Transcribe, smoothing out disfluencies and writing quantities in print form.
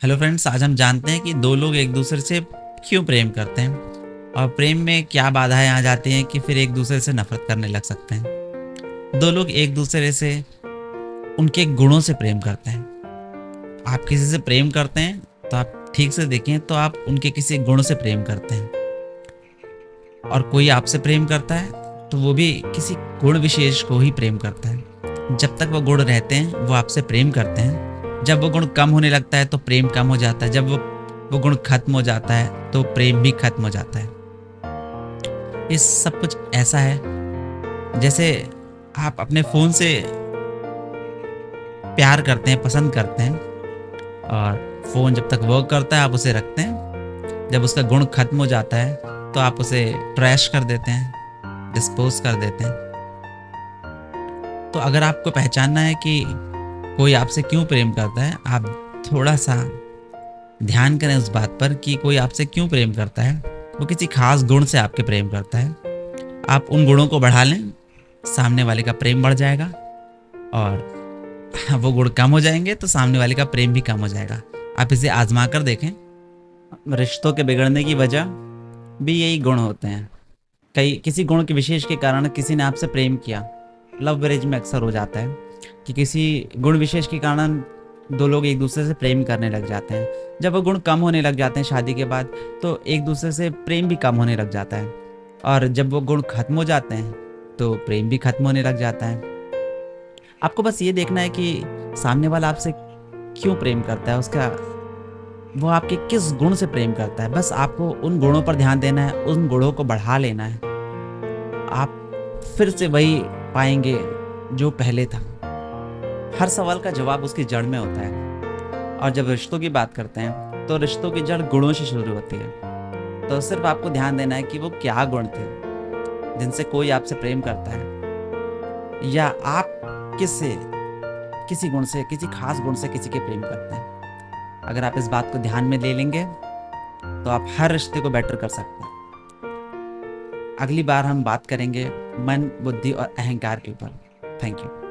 Hello friends, आज हम जानते हैं कि दो लोग एक दूसरे से क्यों प्रेम करते हैं और प्रेम में क्या बाधाएं आ जाती हैं कि फिर एक दूसरे से नफरत करने लग सकते हैं। दो लोग एक दूसरे से उनके गुणों से प्रेम करते हैं। आप किसी से प्रेम करते हैं तो आप ठीक से देखें तो आप उनके किसी गुण से प्रेम करते हैं, और कोई आपसे प्रेम करता है तो वो भी किसी गुण विशेष को ही प्रेम करता है। जब तक वो गुण रहते हैं वो आपसे प्रेम करते हैं। जब वो गुण कम होने लगता है तो प्रेम कम हो जाता है। जब वो गुण खत्म हो जाता है तो प्रेम भी खत्म हो जाता है। ये सब कुछ ऐसा है जैसे आप अपने फ़ोन से प्यार करते हैं, पसंद करते हैं, और फ़ोन जब तक वर्क करता है आप उसे रखते हैं। जब उसका गुण खत्म हो जाता है तो आप उसे ट्रैश कर देते हैं, डिस्पोज कर देते हैं। तो अगर आपको पहचानना है कि कोई आपसे क्यों प्रेम करता है, आप थोड़ा सा ध्यान करें उस बात पर कि कोई आपसे क्यों प्रेम करता है। वो किसी खास गुण से आपके प्रेम करता है। आप उन गुणों को बढ़ा लें, सामने वाले का प्रेम बढ़ जाएगा, और वो गुण कम हो जाएंगे तो सामने वाले का प्रेम भी कम हो जाएगा। आप इसे आजमा कर देखें। रिश्तों के बिगड़ने की वजह भी यही गुण होते हैं। कई किसी गुण के विशेष के कारण किसी ने आपसे प्रेम किया। लव मैरिज में अक्सर हो जाता है कि किसी गुण विशेष के कारण दो लोग एक दूसरे से प्रेम करने लग जाते हैं। जब वो गुण कम होने लग जाते हैं शादी के बाद, तो एक दूसरे से प्रेम भी कम होने लग जाता है। और जब वो गुण खत्म हो जाते हैं तो प्रेम भी खत्म होने लग जाता है। आपको बस ये देखना है कि सामने वाला आपसे क्यों प्रेम करता है, उसका वो आपके किस गुण से प्रेम करता है। बस आपको उन गुणों पर ध्यान देना है, उन गुणों को बढ़ा लेना है। आप फिर से वही पाएंगे जो पहले था। हर सवाल का जवाब उसकी जड़ में होता है। और जब रिश्तों की बात करते हैं तो रिश्तों की जड़ गुणों से शुरू होती है। तो सिर्फ आपको ध्यान देना है कि वो क्या गुण थे जिनसे कोई आपसे प्रेम करता है, या आप किससे, किसी गुण से, किसी खास गुण से किसी के प्रेम करते हैं। अगर आप इस बात को ध्यान में ले लेंगे तो आप हर रिश्ते को बेटर कर सकते हैं। अगली बार हम बात करेंगे मन, बुद्धि और अहंकार के ऊपर। Thank you.